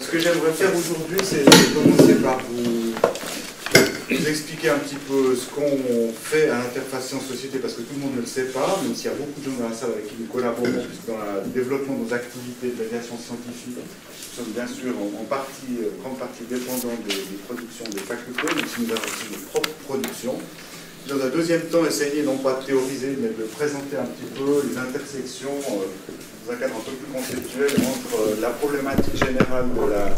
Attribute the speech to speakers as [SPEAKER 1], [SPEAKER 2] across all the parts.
[SPEAKER 1] Ce que j'aimerais faire aujourd'hui, c'est commencer par vous expliquer un petit peu ce qu'on fait à l'interface science-société, parce que tout le monde ne le sait pas, même s'il y a beaucoup de gens dans la salle avec qui nous collaborons, puisque dans le développement de nos activités de médiation scientifique, nous sommes bien sûr en partie, grande partie dépendants des productions des facultés, même si nous avons aussi nos propres productions. Dans un deuxième temps, essayer non pas de théoriser, mais de présenter un petit peu les intersections dans un cadre un peu plus conceptuel entre la problématique générale de la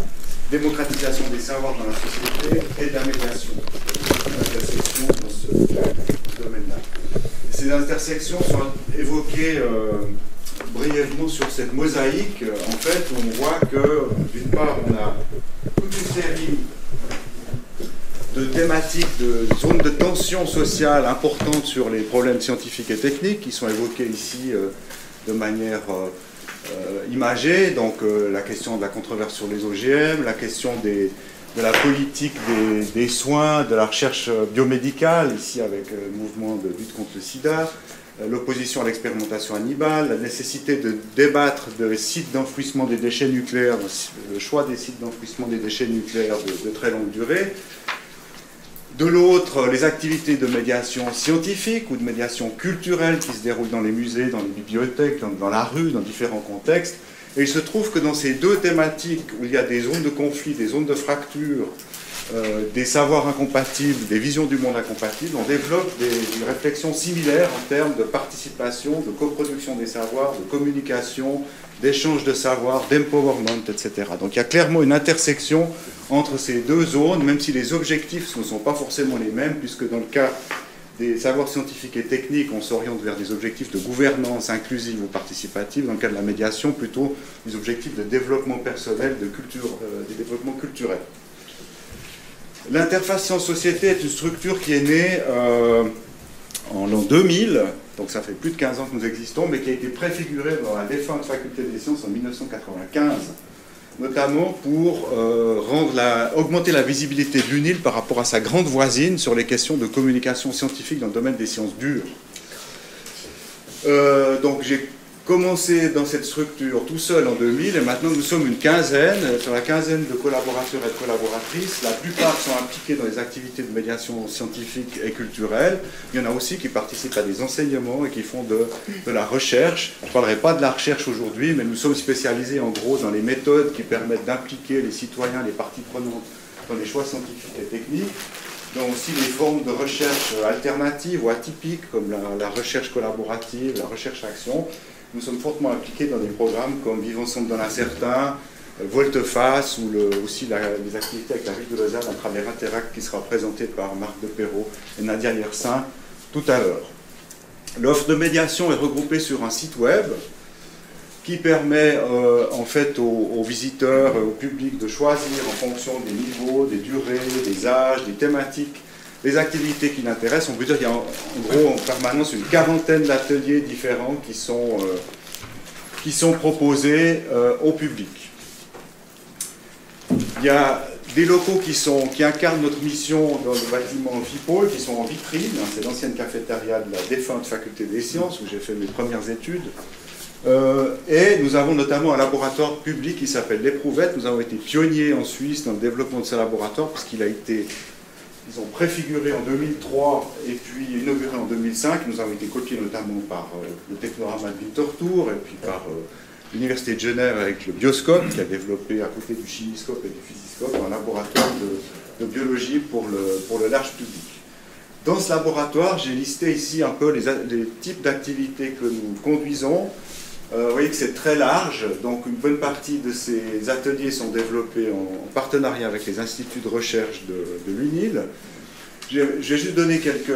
[SPEAKER 1] démocratisation des savoirs dans la société et de la médiation. Intersections dans ce domaine-là. Ces intersections sont évoquées brièvement sur cette mosaïque, en fait, où on voit que, d'une part, on a toute une série de thématiques, de zones de tension sociale importantes sur les problèmes scientifiques et techniques qui sont évoqués ici de manière imagée. Donc la question de la controverse sur les OGM, la question de la politique des soins, de la recherche biomédicale, ici avec le mouvement de lutte contre le sida, l'opposition à l'expérimentation animale, la nécessité de débattre des sites d'enfouissement des déchets nucléaires, le choix des sites d'enfouissement des déchets nucléaires de très longue durée. De l'autre, les activités de médiation scientifique ou de médiation culturelle qui se déroulent dans les musées, dans les bibliothèques, dans la rue, dans différents contextes. Et il se trouve que dans ces deux thématiques où il y a des zones de conflit, des zones de fracture, des savoirs incompatibles, des visions du monde incompatibles, on développe des réflexions similaires en termes de participation, de coproduction des savoirs, de communication, d'échange de savoirs, d'empowerment, etc. Donc il y a clairement une intersection entre ces deux zones, même si les objectifs ne sont pas forcément les mêmes, puisque dans le cas des savoirs scientifiques et techniques, on s'oriente vers des objectifs de gouvernance inclusive ou participative, dans le cas de la médiation, plutôt des objectifs de développement personnel, de culture, des développements culturels. L'interface science-société est une structure qui est née en l'an 2000, donc ça fait plus de 15 ans que nous existons, mais qui a été préfigurée dans la défunte faculté des sciences en 1995, notamment pour augmenter la visibilité de l'UNIL par rapport à sa grande voisine sur les questions de communication scientifique dans le domaine des sciences dures. Donc j'ai commencé dans cette structure tout seul en 2000, et maintenant nous sommes une quinzaine. Sur la quinzaine de collaborateurs et de collaboratrices, la plupart sont impliqués dans les activités de médiation scientifique et culturelle. Il y en a aussi qui participent à des enseignements et qui font de la recherche. Je ne parlerai pas de la recherche aujourd'hui, mais nous sommes spécialisés en gros dans les méthodes qui permettent d'impliquer les citoyens, les parties prenantes dans les choix scientifiques et techniques. Donc aussi les formes de recherche alternatives ou atypiques, comme la recherche collaborative, la recherche-action. Nous sommes fortement impliqués dans des programmes comme Vivre ensemble dans l'incertain, Volte-face, ou aussi les activités avec la ville de Lausanne à travers Interact qui sera présenté par Marc de Perrault et Nadia Yersin tout à l'heure. L'offre de médiation est regroupée sur un site web qui permet en fait aux visiteurs, au public de choisir en fonction des niveaux, des durées, des âges, des thématiques, les activités qui l'intéressent. On peut dire qu'il y a en gros en permanence une quarantaine d'ateliers différents qui sont proposés au public. Il y a des locaux qui incarnent notre mission dans le bâtiment Amphipôle, qui sont en vitrine. C'est l'ancienne cafétéria de la défunte faculté des sciences, où j'ai fait mes premières études. Et nous avons notamment un laboratoire public qui s'appelle l'Éprouvette. Nous avons été pionniers en Suisse dans le développement de ce laboratoire, puisqu'il a été... Ils ont préfiguré en 2003 et puis inauguré en 2005. Nous avons été copiés notamment par le Technorama de Winterthur et puis par l'Université de Genève avec le Bioscope, qui a développé à côté du chimiscope et du physiscope un laboratoire de biologie pour le large public. Dans ce laboratoire, j'ai listé ici un peu les types d'activités que nous conduisons. Vous voyez que c'est très large, donc une bonne partie de ces ateliers sont développés en partenariat avec les instituts de recherche de l'UNIL. Je vais juste donner quelques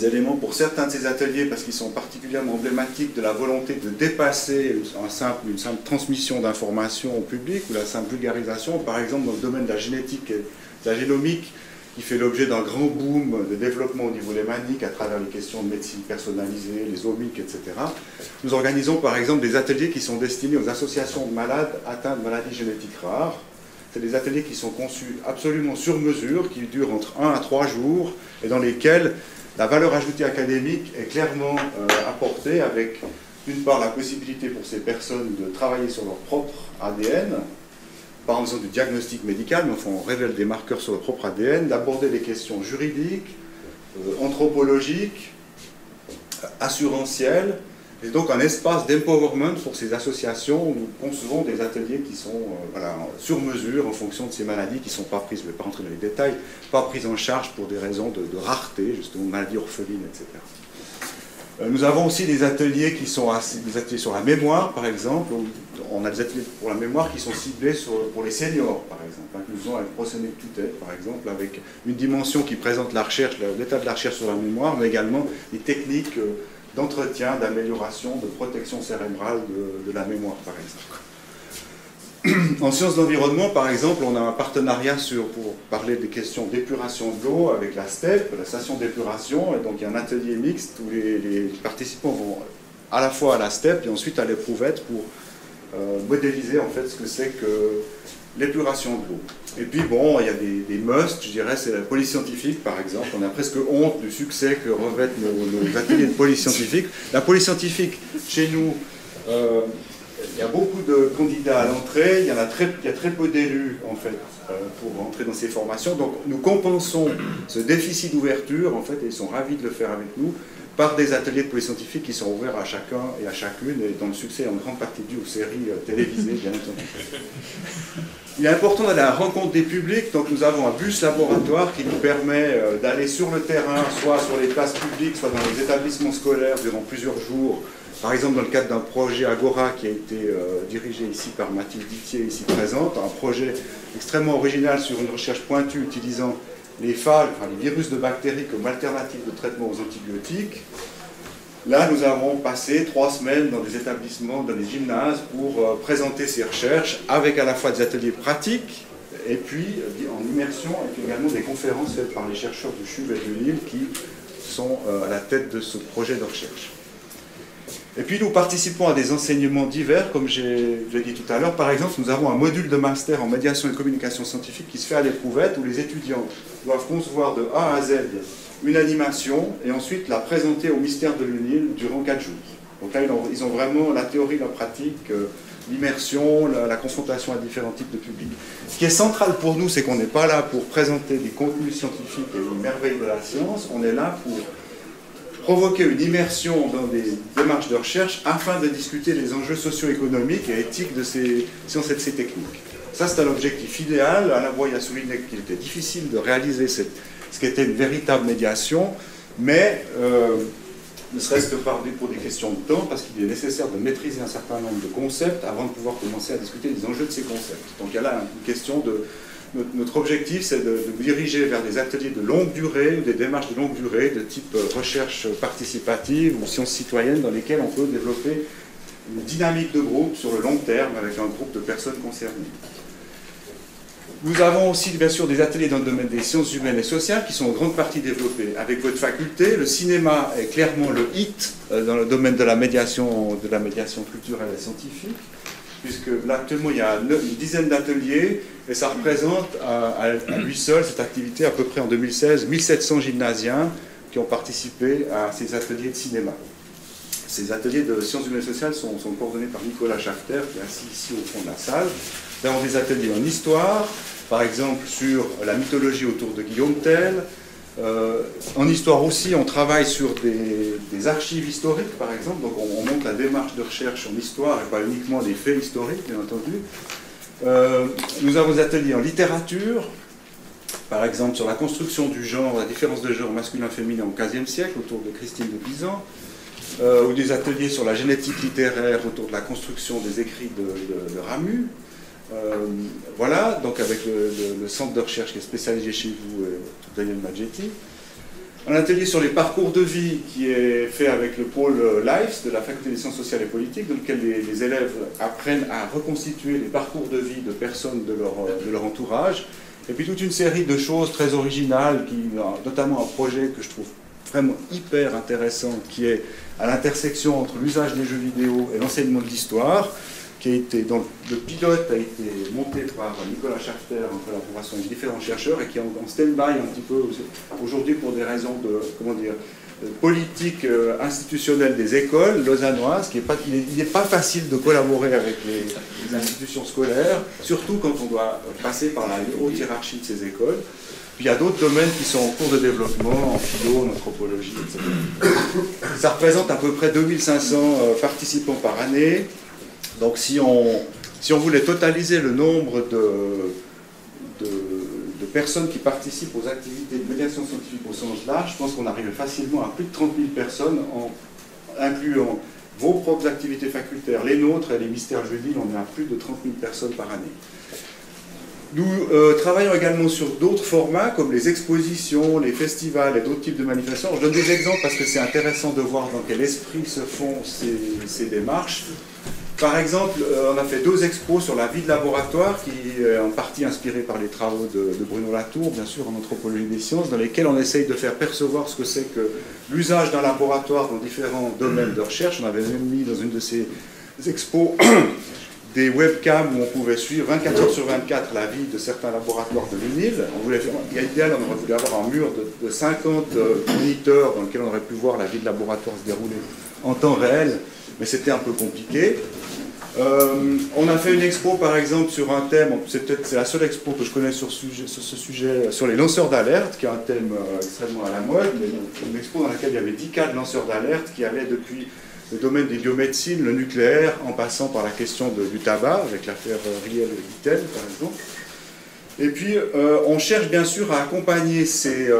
[SPEAKER 1] éléments pour certains de ces ateliers parce qu'ils sont particulièrement emblématiques de la volonté de dépasser une simple transmission d'informations au public ou la simple vulgarisation. Par exemple, dans le domaine de la génétique et de la génomique, qui fait l'objet d'un grand boom de développement au niveau lémanique à travers les questions de médecine personnalisée, les omics, etc. Nous organisons par exemple des ateliers qui sont destinés aux associations de malades atteints de maladies génétiques rares. C'est des ateliers qui sont conçus absolument sur mesure, qui durent entre 1 à 3 jours, et dans lesquels la valeur ajoutée académique est clairement apportée avec, d'une part, la possibilité pour ces personnes de travailler sur leur propre ADN, pas en faisant du diagnostic médical, mais enfin, on révèle des marqueurs sur le propre ADN, d'aborder des questions juridiques, anthropologiques, assurantielles, et donc un espace d'empowerment pour ces associations où nous concevons des ateliers qui sont voilà, sur mesure en fonction de ces maladies qui ne sont pas prises, je ne vais pas rentrer dans les détails, pas prises en charge pour des raisons de rareté, justement maladies orphelines, etc. Nous avons aussi des ateliers qui sont des ateliers sur la mémoire, par exemple. On a des ateliers pour la mémoire qui sont ciblés pour les seniors, par exemple. Inclusion avec procédé de tutelle, par exemple, avec une dimension qui présente la recherche, l'état de la recherche sur la mémoire, mais également les techniques d'entretien, d'amélioration, de protection cérébrale de la mémoire, par exemple. En sciences d'environnement, par exemple, on a un partenariat pour parler des questions d'épuration de l'eau avec la STEP, la station d'épuration, et donc il y a un atelier mixte où les participants vont à la fois à la STEP et ensuite à l'éprouvette pour modéliser en fait ce que c'est que l'épuration de l'eau. Et puis bon, il y a des musts, je dirais, c'est la police scientifique par exemple. On a presque honte du succès que revêtent nos ateliers de police scientifique. La police scientifique, chez nous, il y a beaucoup de candidats à l'entrée, il y a très peu d'élus en fait pour entrer dans ces formations. Donc nous compensons ce déficit d'ouverture en fait, et ils sont ravis de le faire avec nous, par des ateliers de police scientifique qui sont ouverts à chacun et à chacune, et dont le succès est en grande partie dû aux séries télévisées, bien entendu. Il est important d'aller à la rencontre des publics, donc nous avons un bus laboratoire qui nous permet d'aller sur le terrain, soit sur les places publiques, soit dans les établissements scolaires durant plusieurs jours. Par exemple, dans le cadre d'un projet Agora qui a été dirigé ici par Mathilde Dittier, ici présente, un projet extrêmement original sur une recherche pointue utilisant les phages, enfin les virus de bactéries comme alternative de traitement aux antibiotiques. Là, nous avons passé 3 semaines dans des établissements, dans des gymnases, pour présenter ces recherches, avec à la fois des ateliers pratiques, et puis en immersion, et puis également des conférences faites par les chercheurs du CHUV et de Lille qui sont à la tête de ce projet de recherche. Et puis nous participons à des enseignements divers, comme j'ai dit tout à l'heure. Par exemple, nous avons un module de master en médiation et communication scientifique qui se fait à l'éprouvette, où les étudiants doivent concevoir de A à Z une animation et ensuite la présenter au mystère de l'UNIL durant 4 jours. Donc là, ils ont vraiment la théorie, la pratique, l'immersion, la confrontation à différents types de publics. Ce qui est central pour nous, c'est qu'on n'est pas là pour présenter des contenus scientifiques et une merveille de la science, on est là pour provoquer une immersion dans des démarches de recherche afin de discuter des enjeux socio-économiques et éthiques de ces sciences et de ces techniques. Ça, c'est un objectif idéal. Alain Boye a souligné qu'il était difficile de réaliser ce qui était une véritable médiation, mais ne serait-ce que pour des questions de temps, parce qu'il est nécessaire de maîtriser un certain nombre de concepts avant de pouvoir commencer à discuter des enjeux de ces concepts. Donc il y a là une question de... Notre objectif, c'est de vous diriger vers des ateliers de longue durée ou des démarches de longue durée de type recherche participative ou sciences citoyennes dans lesquelles on peut développer une dynamique de groupe sur le long terme avec un groupe de personnes concernées. Nous avons aussi bien sûr des ateliers dans le domaine des sciences humaines et sociales qui sont en grande partie développés avec votre faculté. Le cinéma est clairement le hit dans le domaine de la médiation culturelle et scientifique, puisque là actuellement il y a une dizaine d'ateliers et ça représente à lui seul, cette activité, à peu près en 2016, 1700 gymnasiens qui ont participé à ces ateliers de cinéma. Ces ateliers de sciences humaines et sociales sont coordonnés par Nicolas Schafter, qui est assis ici au fond de la salle. Nous avons des ateliers en histoire, par exemple sur la mythologie autour de Guillaume Tell. En histoire aussi, on travaille sur des archives historiques, par exemple, donc on montre la démarche de recherche en histoire et pas uniquement des faits historiques, bien entendu. Nous avons des ateliers en littérature, par exemple sur la construction du genre, la différence de genre masculin-féminin au XVe siècle, autour de Christine de Pizan, ou des ateliers sur la génétique littéraire autour de la construction des écrits de Ramu. Voilà, donc avec le centre de recherche qui est spécialisé chez vous, Daniel Maggetti. Un atelier sur les parcours de vie qui est fait avec le pôle LIFES de la Faculté des sciences sociales et politiques, dans lequel les élèves apprennent à reconstituer les parcours de vie de personnes de leur entourage. Et puis toute une série de choses très originales, notamment un projet que je trouve vraiment hyper intéressant, qui est à l'intersection entre l'usage des jeux vidéo et l'enseignement de l'histoire, dont le pilote a été monté par Nicolas Schafter en collaboration avec différents chercheurs et qui est en stand-by un petit peu aujourd'hui pour des raisons politique institutionnelle des écoles lausannoises, il n'est pas facile de collaborer avec les institutions scolaires, surtout quand on doit passer par la haute hiérarchie de ces écoles. Puis il y a d'autres domaines qui sont en cours de développement, en philo, en anthropologie, etc. Ça représente à peu près 2500 participants par année. Donc si on voulait totaliser le nombre de personnes qui participent aux activités de médiation scientifique au sens large, je pense qu'on arrive facilement à plus de 30 000 personnes, en incluant vos propres activités facultaires, les nôtres et les mystères juvéniles, on est à plus de 30 000 personnes par année. Nous travaillons également sur d'autres formats, comme les expositions, les festivals et d'autres types de manifestations. Je donne des exemples parce que c'est intéressant de voir dans quel esprit se font ces démarches. Par exemple, on a fait 2 expos sur la vie de laboratoire, qui est en partie inspirée par les travaux de Bruno Latour, bien sûr, en anthropologie des sciences, dans lesquels on essaye de faire percevoir ce que c'est que l'usage d'un laboratoire dans différents domaines de recherche. On avait même mis dans une de ces expos des webcams où on pouvait suivre 24 heures sur 24 la vie de certains laboratoires de l'UNIL. Idéal, on aurait voulu avoir un mur de 50 moniteurs dans lequel on aurait pu voir la vie de laboratoire se dérouler en temps réel, mais c'était un peu compliqué. On a fait une expo par exemple sur un thème, c'est la seule expo que je connais sur ce sujet, sur les lanceurs d'alerte, qui est un thème extrêmement à la mode, mais une expo dans laquelle il y avait 10 cas de lanceurs d'alerte qui allaient depuis le domaine des biomédecines, le nucléaire, en passant par la question du tabac, avec l'affaire Riel et Vittel par exemple. Et puis on cherche bien sûr à accompagner ces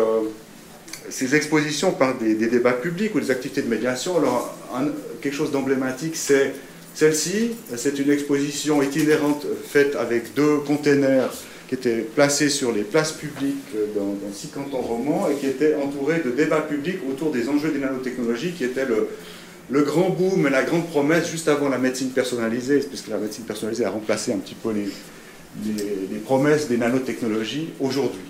[SPEAKER 1] expositions par des débats publics ou des activités de médiation. Alors quelque chose d'emblématique, c'est celle-ci. C'est une exposition itinérante faite avec 2 containers qui étaient placés sur les places publiques dans 6 cantons romans et qui étaient entourés de débats publics autour des enjeux des nanotechnologies, qui étaient le grand boom et la grande promesse juste avant la médecine personnalisée, puisque la médecine personnalisée a remplacé un petit peu les promesses des nanotechnologies aujourd'hui.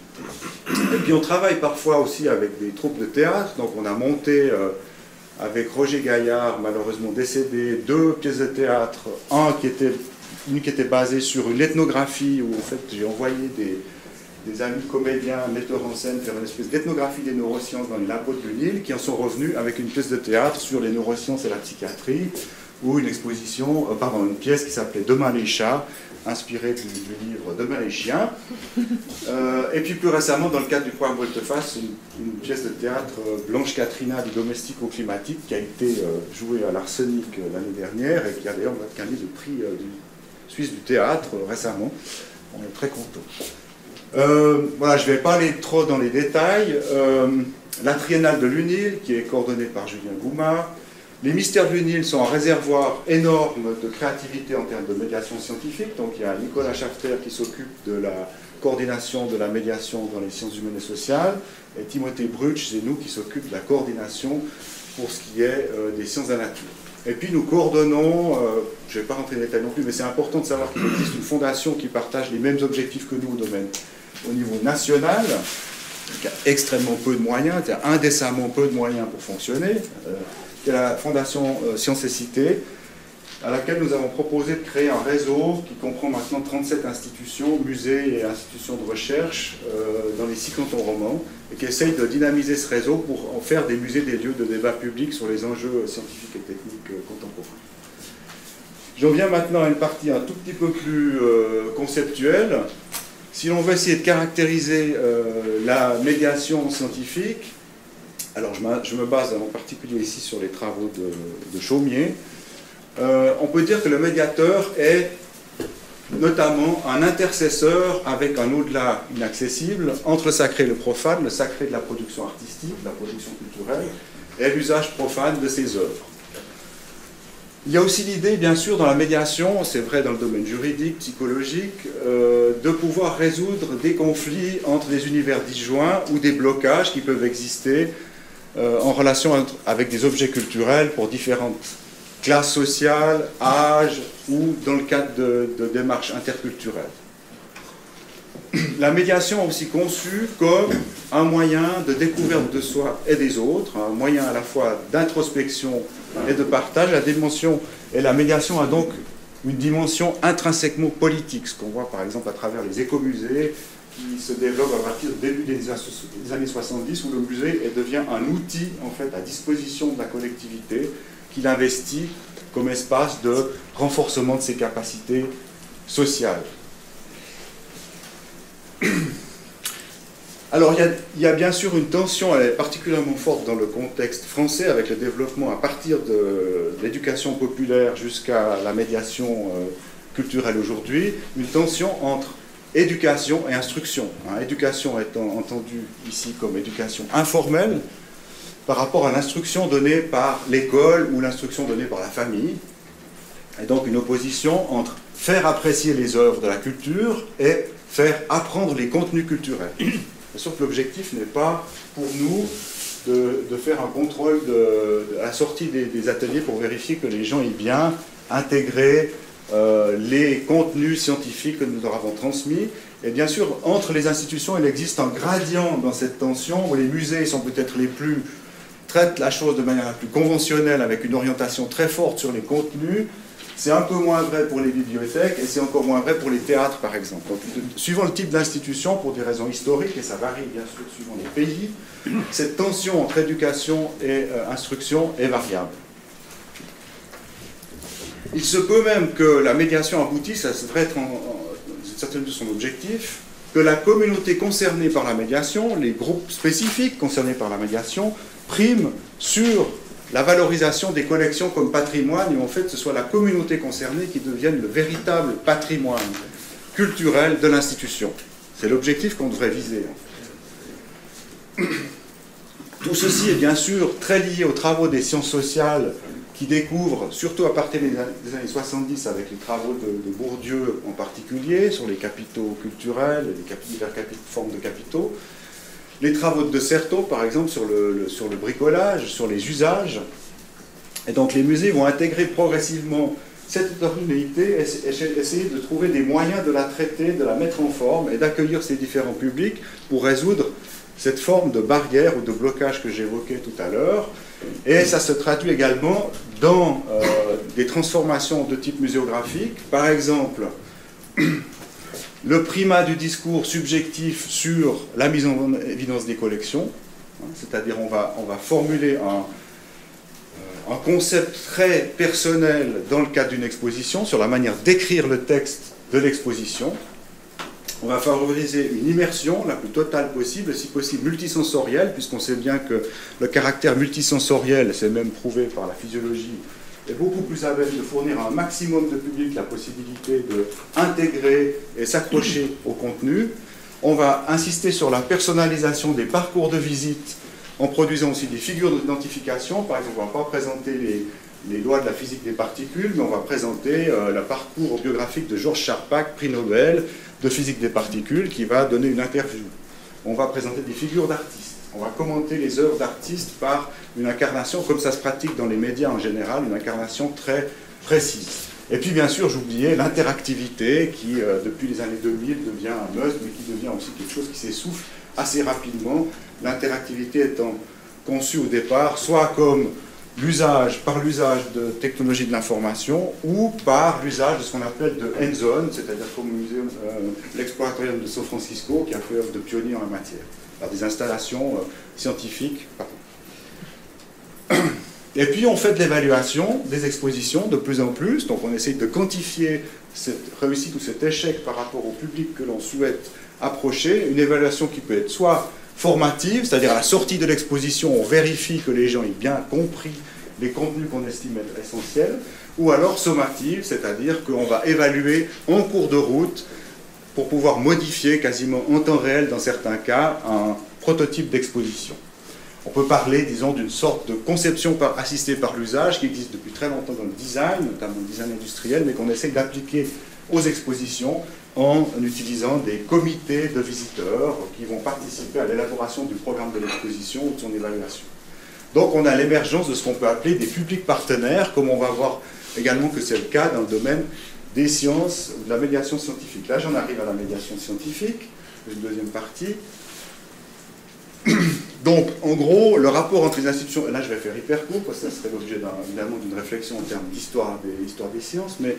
[SPEAKER 1] Et puis on travaille parfois aussi avec des troupes de théâtre, donc on a monté avec Roger Gaillard, malheureusement décédé, 2 pièces de théâtre, une qui était basée sur une ethnographie, où en fait j'ai envoyé des amis comédiens, metteurs en scène, faire une espèce d'ethnographie des neurosciences dans les labos de l'UNIL, qui en sont revenus avec une pièce de théâtre sur les neurosciences et la psychiatrie, ou une pièce qui s'appelait Demain les chats, inspirée du livre Demain les chiens. Et puis plus récemment, dans le cadre du programme Volte-Face, une pièce de théâtre, Blanche Katrina du domestico-climatique, qui a été jouée à l'Arsenic l'année dernière, et qui a d'ailleurs gagné le prix suisse du théâtre récemment. On est très contents. Voilà, je ne vais pas aller trop dans les détails. La triennale de l'UNIL, qui est coordonnée par Julien Gouma. Les mystères de l'UNIL sont un réservoir énorme de créativité en termes de médiation scientifique. Donc il y a Nicolas Schafter qui s'occupe de la coordination de la médiation dans les sciences humaines et sociales, et Timothée Brutsch, c'est nous qui s'occupent de la coordination pour ce qui est des sciences de la nature. Et puis nous coordonnons, je ne vais pas rentrer dans les détails non plus, mais c'est important de savoir qu'il existe une fondation qui partage les mêmes objectifs que nous au niveau national, qui a extrêmement peu de moyens, c'est-à-dire indécemment peu de moyens pour fonctionner, qui est la Fondation Sciences et Cité, à laquelle nous avons proposé de créer un réseau qui comprend maintenant 37 institutions, musées et institutions de recherche dans les 6 cantons romans, et qui essaye de dynamiser ce réseau pour en faire des musées, des lieux de débat public sur les enjeux scientifiques et techniques contemporains. J'en viens maintenant à une partie un tout petit peu plus conceptuelle. Si l'on veut essayer de caractériser la médiation scientifique, alors je me base en particulier ici sur les travaux de Chaumier, on peut dire que le médiateur est notamment un intercesseur avec un au-delà inaccessible entre le sacré et le profane, le sacré de la production artistique, de la production culturelle, et l'usage profane de ses œuvres. Il y a aussi l'idée, bien sûr, dans la médiation, c'est vrai dans le domaine juridique, psychologique, de pouvoir résoudre des conflits entre des univers disjoints ou des blocages qui peuvent exister en relation avec des objets culturels pour différentes classes sociales, âges ou dans le cadre de démarches interculturelles. La médiation est aussi conçue comme un moyen de découverte de soi et des autres, un moyen à la fois d'introspection et de partage. La médiation a donc une dimension intrinsèquement politique, ce qu'on voit par exemple à travers les écomusées qui se développe à partir du début des années 70, où le musée devient un outil en fait, à disposition de la collectivité qu'il investit comme espace de renforcement de ses capacités sociales. Alors il y a bien sûr une tension, elle est particulièrement forte dans le contexte français, avec le développement à partir de l'éducation populaire jusqu'à la médiation culturelle aujourd'hui, une tension entre éducation et instruction. Éducation étant entendue ici comme éducation informelle, par rapport à l'instruction donnée par l'école ou l'instruction donnée par la famille, et donc une opposition entre faire apprécier les œuvres de la culture et faire apprendre les contenus culturels. Bien sûr que l'objectif n'est pas pour nous de faire un contrôle à la sortie des ateliers pour vérifier que les gens aient bien intégré les contenus scientifiques que nous leur avons transmis. Et bien sûr, entre les institutions, il existe un gradient dans cette tension où les musées sont peut-être traitent la chose de manière la plus conventionnelle avec une orientation très forte sur les contenus. C'est un peu moins vrai pour les bibliothèques et c'est encore moins vrai pour les théâtres, par exemple. Donc, suivant le type d'institution, pour des raisons historiques, et ça varie bien sûr suivant les pays, cette tension entre éducation et instruction est variable. Il se peut même que la médiation aboutisse, ça devrait être certainement son objectif, que la communauté concernée par la médiation, les groupes spécifiques concernés par la médiation, priment sur la valorisation des collections comme patrimoine, et en fait ce soit la communauté concernée qui devienne le véritable patrimoine culturel de l'institution. C'est l'objectif qu'on devrait viser. Tout ceci est bien sûr très lié aux travaux des sciences sociales qui découvrent, surtout à partir des années 70, avec les travaux de Bourdieu en particulier, sur les capitaux culturels, les diverses formes de capitaux, les travaux de Certeau, par exemple, sur le bricolage, sur les usages. Et donc les musées vont intégrer progressivement cette hétérogénéité et essayer de trouver des moyens de la traiter, de la mettre en forme et d'accueillir ces différents publics pour résoudre cette forme de barrière ou de blocage que j'évoquais tout à l'heure. Et ça se traduit également dans des transformations de type muséographique. Par exemple, le primat du discours subjectif sur la mise en évidence des collections, c'est-à-dire on va formuler un concept très personnel dans le cadre d'une exposition, sur la manière d'écrire le texte de l'exposition. On va favoriser une immersion la plus totale possible, si possible multisensorielle, puisqu'on sait bien que le caractère multisensoriel, c'est même prouvé par la physiologie, est beaucoup plus à même de fournir à un maximum de public la possibilité d'intégrer et s'accrocher au contenu. On va insister sur la personnalisation des parcours de visite en produisant aussi des figures d'identification. Par exemple, on ne va pas présenter les lois de la physique des particules, mais on va présenter le parcours biographique de Georges Charpak, prix Nobel de physique des particules, qui va donner une interview. On va présenter des figures d'artistes. On va commenter les œuvres d'artistes par une incarnation, comme ça se pratique dans les médias en général, une incarnation très précise. Et puis bien sûr, j'oubliais l'interactivité qui, depuis les années 2000, devient un must, mais qui devient aussi quelque chose qui s'essouffle assez rapidement. L'interactivité étant conçue au départ, soit comme par l'usage de technologies de l'information ou par l'usage de ce qu'on appelle de hands-on, c'est-à-dire comme le musée l'Exploratorium de San Francisco qui a fait œuvre de pionnier en la matière, par des installations scientifiques. Et puis on fait de l'évaluation des expositions de plus en plus, donc on essaye de quantifier cette réussite ou cet échec par rapport au public que l'on souhaite approcher, une évaluation qui peut être soit formative, c'est-à-dire à la sortie de l'exposition, on vérifie que les gens aient bien compris les contenus qu'on estime être essentiels, ou alors sommative, c'est-à-dire qu'on va évaluer en cours de route pour pouvoir modifier quasiment en temps réel, dans certains cas, un prototype d'exposition. On peut parler, disons, d'une sorte de conception assistée par l'usage qui existe depuis très longtemps dans le design, notamment le design industriel, mais qu'on essaie d'appliquer aux expositions en utilisant des comités de visiteurs qui vont participer à l'élaboration du programme de l'exposition ou de son évaluation. Donc on a l'émergence de ce qu'on peut appeler des publics partenaires, comme on va voir également que c'est le cas dans le domaine des sciences ou de la médiation scientifique. Là j'en arrive à la médiation scientifique, une deuxième partie. Donc en gros, le rapport entre les institutions, et là je vais faire hyper court parce que ça serait l'objet évidemment d'une réflexion en termes d'histoire des sciences, mais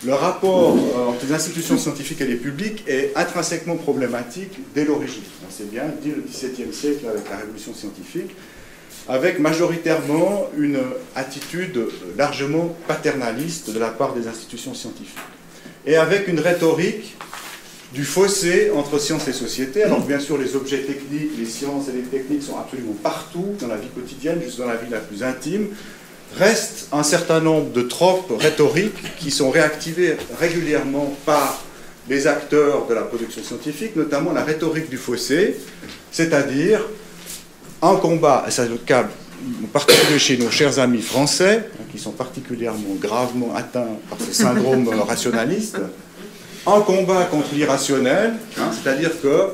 [SPEAKER 1] le rapport entre les institutions scientifiques et les publics est intrinsèquement problématique dès l'origine. On sait bien, dès le XVIIe siècle, avec la révolution scientifique, avec majoritairement une attitude largement paternaliste de la part des institutions scientifiques. Et avec une rhétorique du fossé entre sciences et société. Alors bien sûr, les objets techniques, les sciences et les techniques sont absolument partout dans la vie quotidienne, juste dans la vie la plus intime. Reste un certain nombre de tropes rhétoriques qui sont réactivées régulièrement par les acteurs de la production scientifique, notamment la rhétorique du fossé, c'est-à-dire un combat, et c'est le cas en particulier chez nos chers amis français, qui sont particulièrement gravement atteints par ce syndrome rationaliste, un combat contre l'irrationnel, c'est-à-dire que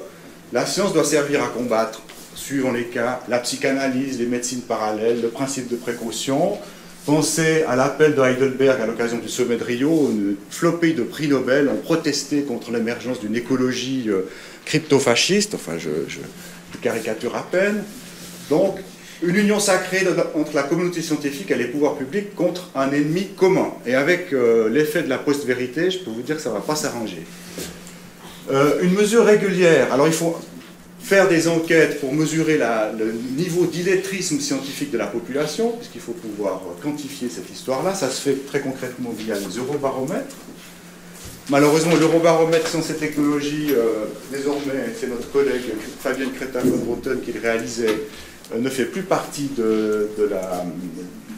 [SPEAKER 1] la science doit servir à combattre, suivant les cas, la psychanalyse, les médecines parallèles, le principe de précaution. Pensez à l'appel de Heidelberg à l'occasion du sommet de Rio, une flopée de prix Nobel ont protesté contre l'émergence d'une écologie crypto-fasciste, enfin je caricature à peine. Donc, une union sacrée entre la communauté scientifique et les pouvoirs publics contre un ennemi commun. Et avec l'effet de la post-vérité, je peux vous dire que ça ne va pas s'arranger. Une mesure régulière, alors il faut faire des enquêtes pour mesurer le niveau d'illettrisme scientifique de la population, puisqu'il faut pouvoir quantifier cette histoire-là. Ça se fait très concrètement via les eurobaromètres. Malheureusement, l'eurobaromètre Sciences et Technologies, désormais, c'est notre collègue Fabienne Crétin-Von qui le réalisait, ne fait plus partie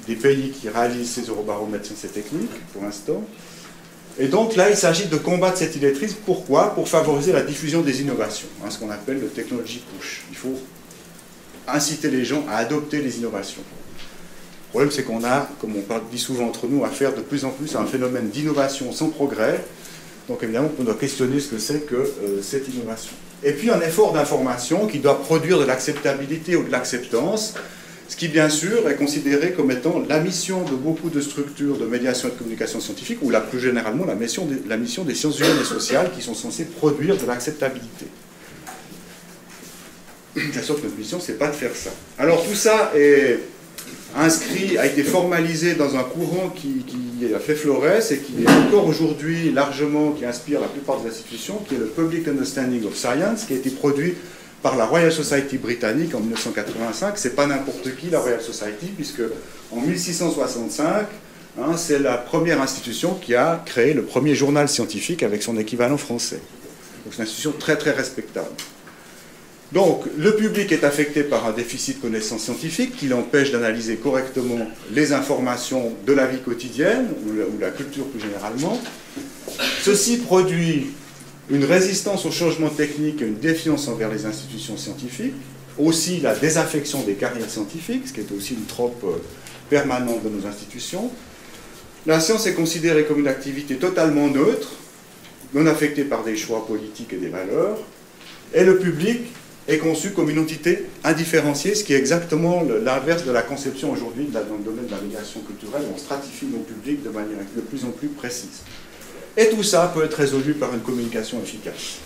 [SPEAKER 1] des pays qui réalisent ces eurobaromètres Sciences et Techniques, pour l'instant. Et donc là, il s'agit de combattre cet illettrisme. Pourquoi? Pour favoriser la diffusion des innovations, ce qu'on appelle le technology push. Il faut inciter les gens à adopter les innovations. Le problème, c'est qu'on a, comme on dit souvent entre nous, affaire de plus en plus à un phénomène d'innovation sans progrès. Donc évidemment, on doit questionner ce que c'est que cette innovation. Et puis un effort d'information qui doit produire de l'acceptabilité ou de l'acceptance, ce qui bien sûr est considéré comme étant la mission de beaucoup de structures de médiation et de communication scientifique, ou plus généralement la mission des sciences humaines et sociales qui sont censées produire de l'acceptabilité. Bien sûr que notre mission, c'est pas de faire ça. Alors tout ça est inscrit, a été formalisé dans un courant qui a fait florès et qui est encore aujourd'hui largement, qui inspire la plupart des institutions, qui est le Public Understanding of Science, qui a été produit par la Royal Society britannique en 1985. C'est pas n'importe qui, la Royal Society, puisque en 1665, c'est la première institution qui a créé le premier journal scientifique avec son équivalent français. Donc c'est une institution très très respectable. Donc, le public est affecté par un déficit de connaissances scientifiques qui l'empêche d'analyser correctement les informations de la vie quotidienne, ou la culture plus généralement. Ceci produit une résistance au changement technique et une défiance envers les institutions scientifiques, aussi la désaffection des carrières scientifiques, ce qui est aussi une trope permanente de nos institutions. La science est considérée comme une activité totalement neutre, non affectée par des choix politiques et des valeurs, et le public est conçu comme une entité indifférenciée, ce qui est exactement l'inverse de la conception aujourd'hui dans le domaine de la médiation culturelle, où on stratifie nos publics de manière de plus en plus précise. Et tout ça peut être résolu par une communication efficace,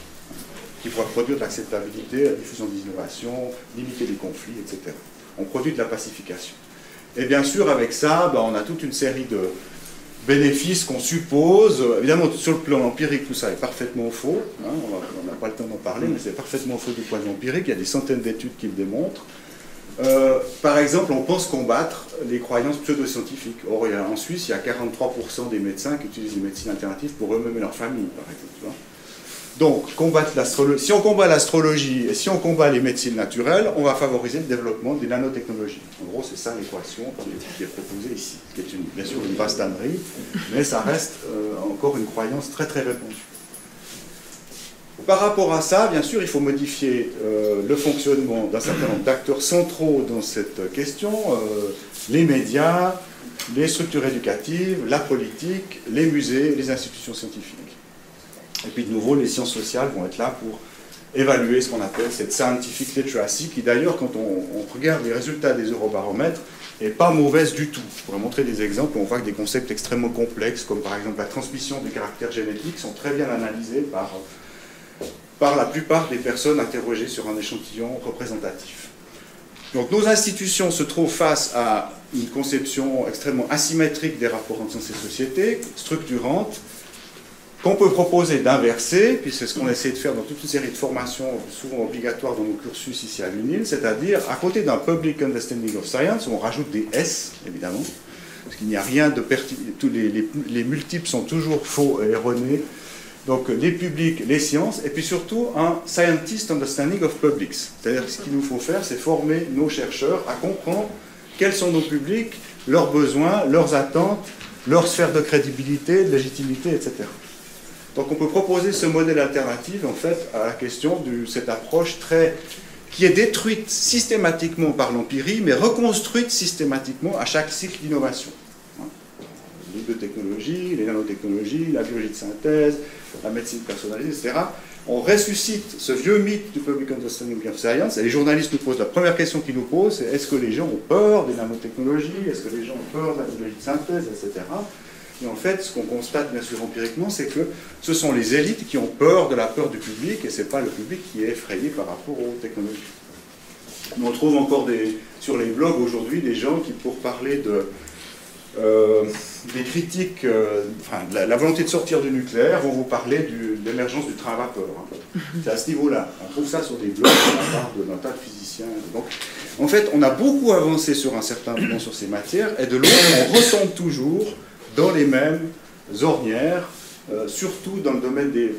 [SPEAKER 1] qui pourra produire de l'acceptabilité, la diffusion des innovations, limiter les conflits, etc. On produit de la pacification. Et bien sûr, avec ça, on a toute une série de bénéfices qu'on suppose. Évidemment, sur le plan empirique, tout ça est parfaitement faux. On n'a pas le temps d'en parler, mais c'est parfaitement faux du point de vue empirique. Il y a des centaines d'études qui le démontrent. Par exemple, on pense combattre les croyances pseudo-scientifiques. Or, en Suisse, il y a 43% des médecins qui utilisent les médecines alternatives pour eux-mêmes et leur famille, par exemple. Tu vois. Donc, combattre l'astrologie. Si on combat l'astrologie et si on combat les médecines naturelles, on va favoriser le développement des nanotechnologies. En gros, c'est ça l'équation qui est proposée ici, ce qui est bien sûr une bastanerie, mais ça reste encore une croyance très très répandue. Par rapport à ça, bien sûr, il faut modifier le fonctionnement d'un certain nombre d'acteurs centraux dans cette question, les médias, les structures éducatives, la politique, les musées, les institutions scientifiques. Et puis de nouveau, les sciences sociales vont être là pour évaluer ce qu'on appelle cette scientific literacy, qui d'ailleurs, quand on regarde les résultats des eurobaromètres, n'est pas mauvaise du tout. Je pourrais montrer des exemples où on voit que des concepts extrêmement complexes, comme par exemple la transmission des caractères génétiques, sont très bien analysés par la plupart des personnes interrogées sur un échantillon représentatif. Donc nos institutions se trouvent face à une conception extrêmement asymétrique des rapports entre sciences et société, structurante, qu'on peut proposer d'inverser, puis c'est ce qu'on essaie de faire dans toute une série de formations souvent obligatoires dans nos cursus ici à l'UNIL, c'est-à-dire à côté d'un Public Understanding of Science, on rajoute des S, évidemment, parce qu'il n'y a rien de pertinent, tous les multiples sont toujours faux et erronés, donc les publics, les sciences, et puis surtout un Scientist Understanding of Publics, c'est-à-dire que ce qu'il nous faut faire, c'est former nos chercheurs à comprendre quels sont nos publics, leurs besoins, leurs attentes, leur sphère de crédibilité, de légitimité, etc. Donc on peut proposer ce modèle alternatif en fait à la question de cette approche qui est détruite systématiquement par l'empirie, mais reconstruite systématiquement à chaque cycle d'innovation. Les biotechnologies, les nanotechnologies, la biologie de synthèse, la médecine personnalisée, etc. On ressuscite ce vieux mythe du Public Understanding of Science, et les journalistes nous posent, la première question qu'ils nous posent, c'est est-ce que les gens ont peur des nanotechnologies, est-ce que les gens ont peur de la biologie de synthèse, etc. Et en fait, ce qu'on constate bien sûr empiriquement, c'est que ce sont les élites qui ont peur de la peur du public, et ce n'est pas le public qui est effrayé par rapport aux technologies. On trouve encore sur les blogs aujourd'hui des gens qui, pour parler des critiques, de la volonté de sortir du nucléaire, vont vous parler de l'émergence du train à vapeur. Hein. C'est à ce niveau-là. On trouve ça sur des blogs de la part d'un tas de physiciens. Donc, en fait, on a beaucoup avancé sur un certain moment sur ces matières, et de l'autre, on retombe toujours dans les mêmes ornières, surtout dans le domaine de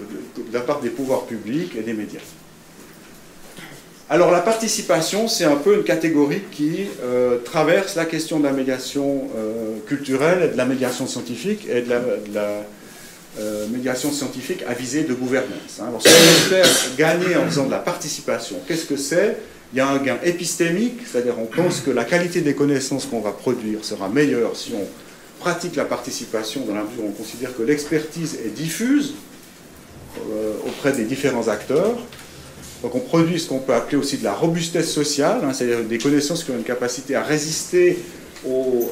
[SPEAKER 1] la part des pouvoirs publics et des médias. Alors la participation, c'est un peu une catégorie qui traverse la question de la médiation culturelle et de la médiation scientifique et de la médiation scientifique à visée de gouvernance. Hein. Alors si on espère gagner en faisant de la participation, qu'est-ce que c'est? Il y a un gain épistémique, c'est-à-dire on pense que la qualité des connaissances qu'on va produire sera meilleure si on pratique la participation dans la mesure où on considère que l'expertise est diffuse auprès des différents acteurs. Donc on produit ce qu'on peut appeler aussi de la robustesse sociale, hein, c'est-à-dire des connaissances qui ont une capacité à résister aux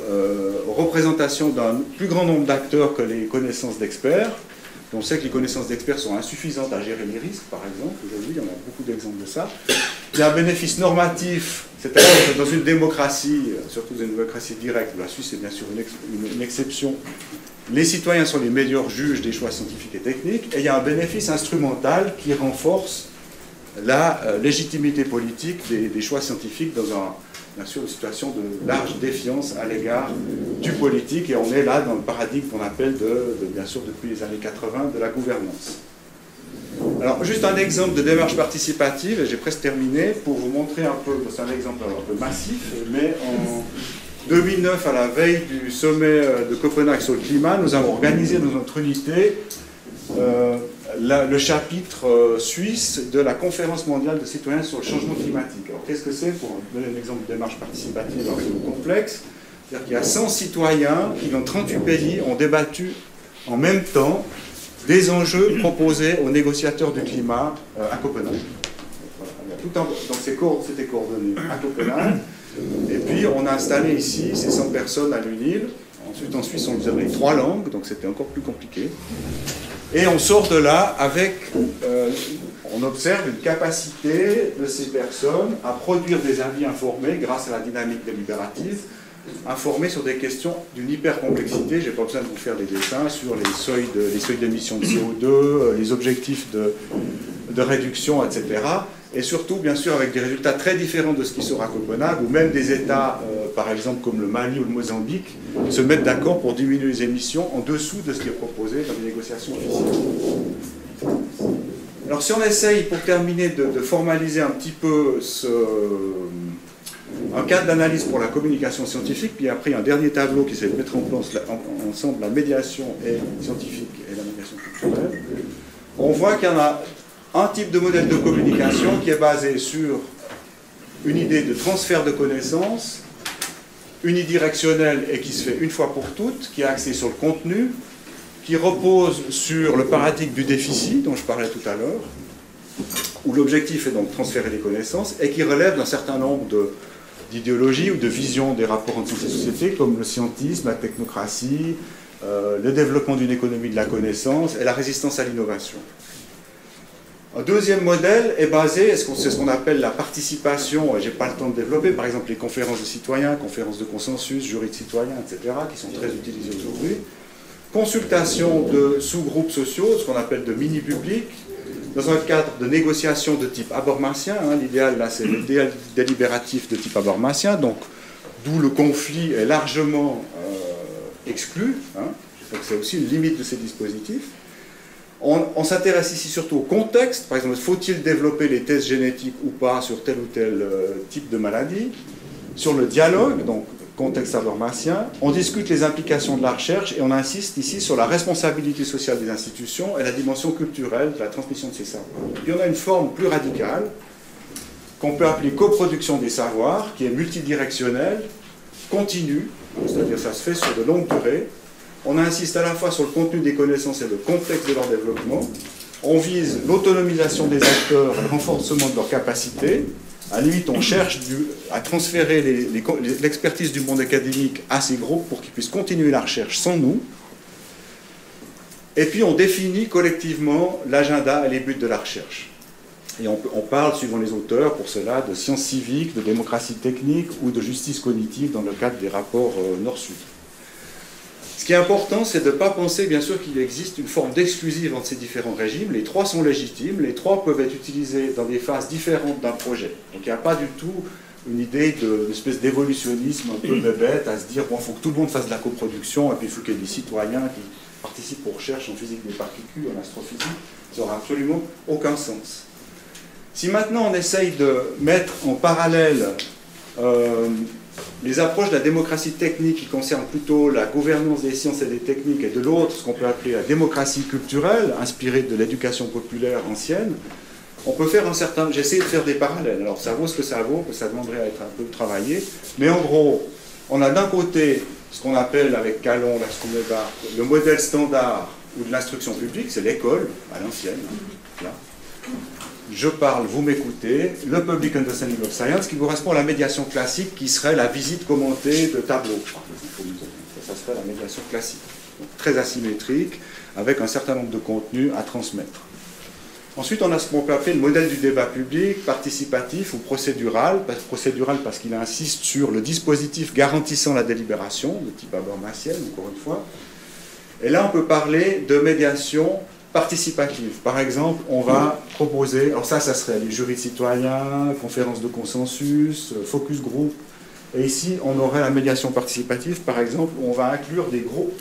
[SPEAKER 1] représentations d'un plus grand nombre d'acteurs que les connaissances d'experts. On sait que les connaissances d'experts sont insuffisantes à gérer les risques, par exemple. Aujourd'hui, il y en a beaucoup d'exemples de ça. Il y a un bénéfice normatif, c'est-à-dire que dans une démocratie, surtout dans une démocratie directe, la Suisse est bien sûr une exception, les citoyens sont les meilleurs juges des choix scientifiques et techniques, et il y a un bénéfice instrumental qui renforce la légitimité politique des choix scientifiques dans bien sûr une situation de large défiance à l'égard du politique, et on est là dans le paradigme qu'on appelle bien sûr depuis les années 80 de la gouvernance. Alors juste un exemple de démarche participative, et j'ai presque terminé, pour vous montrer un peu, c'est un exemple un peu massif, mais en 2009, à la veille du sommet de Copenhague sur le climat, nous avons organisé dans notre unité le chapitre suisse de la conférence mondiale de citoyens sur le changement climatique. Alors qu'est-ce que c'est? Pour donner un exemple de démarche participative un peu complexe, c'est-à-dire qu'il y a 100 citoyens qui, dans 38 pays, ont débattu en même temps des enjeux proposés aux négociateurs du climat à Copenhague. Voilà. Donc c'était coordonné à Copenhague, et puis on a installé ici ces 100 personnes à l'UNIL. Ensuite en Suisse on les avait 3 langues, donc c'était encore plus compliqué. Et on sort de là avec, on observe une capacité de ces personnes à produire des avis informés grâce à la dynamique délibérative, informés sur des questions d'une hyper-complexité. Je n'ai pas besoin de vous faire des dessins sur les seuils d'émission de CO2, les objectifs de réduction, etc. Et surtout, bien sûr, avec des résultats très différents de ce qui sera à Copenhague, où même des États, par exemple comme le Mali ou le Mozambique, se mettent d'accord pour diminuer les émissions en dessous de ce qui est proposé dans les négociations officielles. Alors si on essaye, pour terminer, de formaliser un petit peu un cadre d'analyse pour la communication scientifique, puis après un dernier tableau qui essaie de mettre en place ensemble la médiation scientifique et la médiation culturelle, on voit qu'il y en a un type de modèle de communication qui est basé sur une idée de transfert de connaissances, unidirectionnelle et qui se fait une fois pour toutes, qui est axée sur le contenu, qui repose sur le paradigme du déficit dont je parlais tout à l'heure, où l'objectif est donc de transférer les connaissances, et qui relève d'un certain nombre d'idéologies ou de visions des rapports entre sciences et société, comme le scientisme, la technocratie, le développement d'une économie de la connaissance et la résistance à l'innovation. Un deuxième modèle est basé, c'est ce qu'on appelle la participation, je n'ai pas le temps de développer, par exemple les conférences de citoyens, conférences de consensus, jurys de citoyens, etc., qui sont très utilisées aujourd'hui. consultation de sous-groupes sociaux, ce qu'on appelle de mini-publics, dans un cadre de négociation de type habermasien. L'idéal, là, c'est l'idéal délibératif de type habermasien, donc d'où le conflit est largement exclu. Je crois que c'est aussi une limite de ces dispositifs. On s'intéresse ici surtout au contexte. Par exemple, faut-il développer les tests génétiques ou pas sur tel ou tel type de maladie? Sur le dialogue, donc contexte habermasien, on discute les implications de la recherche et on insiste ici sur la responsabilité sociale des institutions et la dimension culturelle de la transmission de ces savoirs. Puis on a une forme plus radicale qu'on peut appeler coproduction des savoirs, qui est multidirectionnelle, continue, c'est-à-dire ça se fait sur de longues durées. On insiste à la fois sur le contenu des connaissances et le contexte de leur développement. On vise l'autonomisation des acteurs et le renforcement de leurs capacités. À la limite, on cherche à transférer l'expertise du monde académique à ces groupes pour qu'ils puissent continuer la recherche sans nous. Et puis, on définit collectivement l'agenda et les buts de la recherche. Et on parle, suivant les auteurs, pour cela, de sciences civiques, de démocratie technique ou de justice cognitive dans le cadre des rapports Nord-Sud. Ce qui est important, c'est de ne pas penser, bien sûr, qu'il existe une forme d'exclusive entre ces différents régimes. Les trois sont légitimes, les trois peuvent être utilisés dans des phases différentes d'un projet. Donc il n'y a pas du tout une idée d'une espèce d'évolutionnisme un peu bébête à se dire, bon, il faut que tout le monde fasse de la coproduction, et puis il faut qu'il y ait des citoyens qui participent aux recherches en physique des particules, en astrophysique. Ça n'aura absolument aucun sens. Si maintenant on essaye de mettre en parallèle les approches de la démocratie technique qui concernent plutôt la gouvernance des sciences et des techniques, et de l'autre, ce qu'on peut appeler la démocratie culturelle, inspirée de l'éducation populaire ancienne, on peut faire un certain... J'essaie de faire des parallèles. Alors ça vaut ce que ça vaut, que ça demanderait à être un peu travaillé. Mais en gros, on a d'un côté ce qu'on appelle avec Calon, le modèle standard ou de l'instruction publique, c'est l'école, à l'ancienne, là. Je parle, vous m'écoutez, le Public Understanding of Science, qui correspond à la médiation classique, qui serait la visite commentée de tableaux. Ça serait la médiation classique. Donc, très asymétrique, avec un certain nombre de contenus à transmettre. Ensuite, on a ce qu'on peut appeler le modèle du débat public, participatif ou procédural. Procédural parce qu'il insiste sur le dispositif garantissant la délibération, de type habermasienne, encore une fois. Et là, on peut parler de médiation participative. Par exemple, on va proposer, alors ça serait les jurys citoyens, conférences de consensus, focus group. Et ici, on aurait la médiation participative, par exemple, où on va inclure des groupes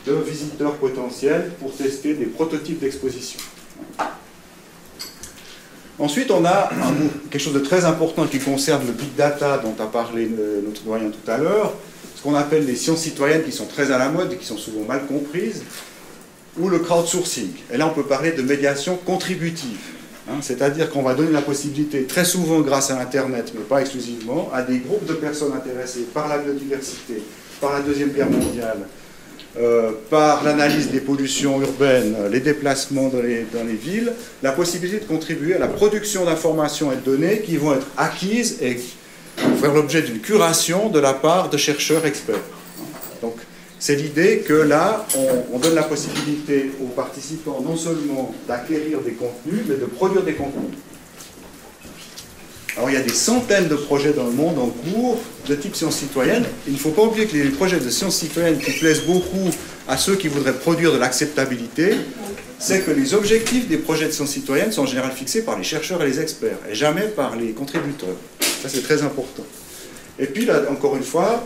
[SPEAKER 1] de visiteurs potentiels pour tester des prototypes d'exposition. Ensuite, on a quelque chose de très important qui concerne le big data dont a parlé notre doyen tout à l'heure, ce qu'on appelle les sciences citoyennes qui sont très à la mode et qui sont souvent mal comprises, ou le crowdsourcing. Et là, on peut parler de médiation contributive. C'est-à-dire qu'on va donner la possibilité, très souvent grâce à Internet, mais pas exclusivement, à des groupes de personnes intéressées par la biodiversité, par la Deuxième Guerre mondiale, par l'analyse des pollutions urbaines, les déplacements dans les villes, la possibilité de contribuer à la production d'informations et de données qui vont être acquises et faire l'objet d'une curation de la part de chercheurs experts. Donc, c'est l'idée que là, on donne la possibilité aux participants non seulement d'acquérir des contenus, mais de produire des contenus. Alors il y a des centaines de projets dans le monde en cours de type sciences citoyennes. Il ne faut pas oublier que les projets de sciences citoyennes qui plaisent beaucoup à ceux qui voudraient produire de l'acceptabilité, c'est que les objectifs des projets de sciences citoyennes sont en général fixés par les chercheurs et les experts, et jamais par les contributeurs. Ça c'est très important. Et puis là, encore une fois,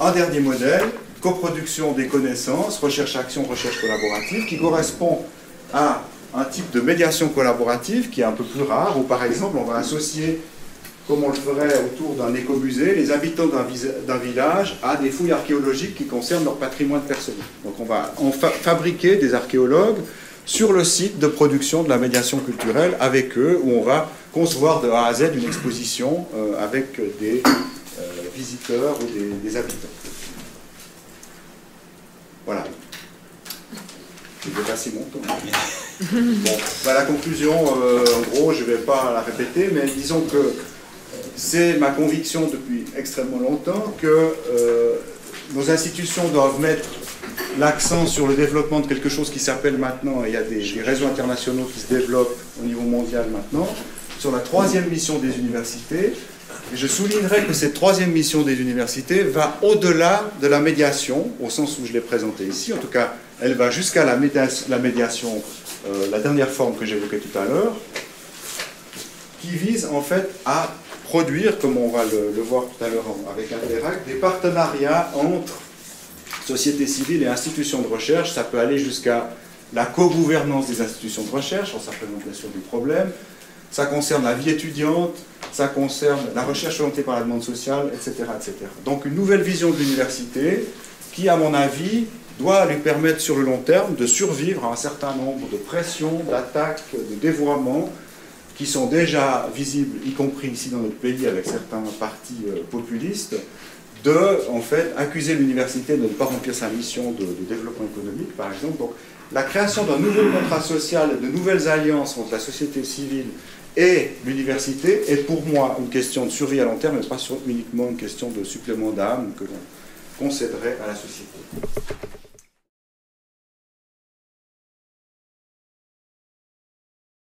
[SPEAKER 1] un dernier modèle, coproduction des connaissances, recherche-action, recherche collaborative, qui correspond à un type de médiation collaborative qui est un peu plus rare, où par exemple on va associer, comme on le ferait autour d'un écomusée, les habitants d'un village à des fouilles archéologiques qui concernent leur patrimoine personnel. Donc on va fabriquer des archéologues sur le site de production de la médiation culturelle avec eux, où on va concevoir de A à Z une exposition avec des visiteurs ou des habitants. Voilà. J'ai dépassé mon temps. Bon, la conclusion, en gros, je ne vais pas la répéter, mais disons que c'est ma conviction depuis extrêmement longtemps que nos institutions doivent mettre l'accent sur le développement de quelque chose qui s'appelle maintenant, il y a des réseaux internationaux qui se développent au niveau mondial maintenant, sur la troisième mission des universités, Et je soulignerai que cette troisième mission des universités va au-delà de la médiation, au sens où je l'ai présentée ici. En tout cas, elle va jusqu'à la médiation, la dernière forme que j'évoquais tout à l'heure, qui vise en fait à produire, comme on va le voir tout à l'heure avec Interact, des partenariats entre société civile et institutions de recherche. Ça peut aller jusqu'à la co-gouvernance des institutions de recherche, ça représente bien sûr du problème. Ça concerne la vie étudiante, ça concerne la recherche orientée par la demande sociale, etc., etc. Donc une nouvelle vision de l'université qui, à mon avis, doit lui permettre sur le long terme de survivre à un certain nombre de pressions, d'attaques, de dévoiements qui sont déjà visibles, y compris ici dans notre pays avec certains partis populistes, de, en fait, accuser l'université de ne pas remplir sa mission de développement économique, par exemple. Donc, la création d'un nouveau contrat social, de nouvelles alliances entre la société civile et l'université est pour moi une question de survie à long terme, et pas uniquement une question de supplément d'âme que l'on concéderait à la société.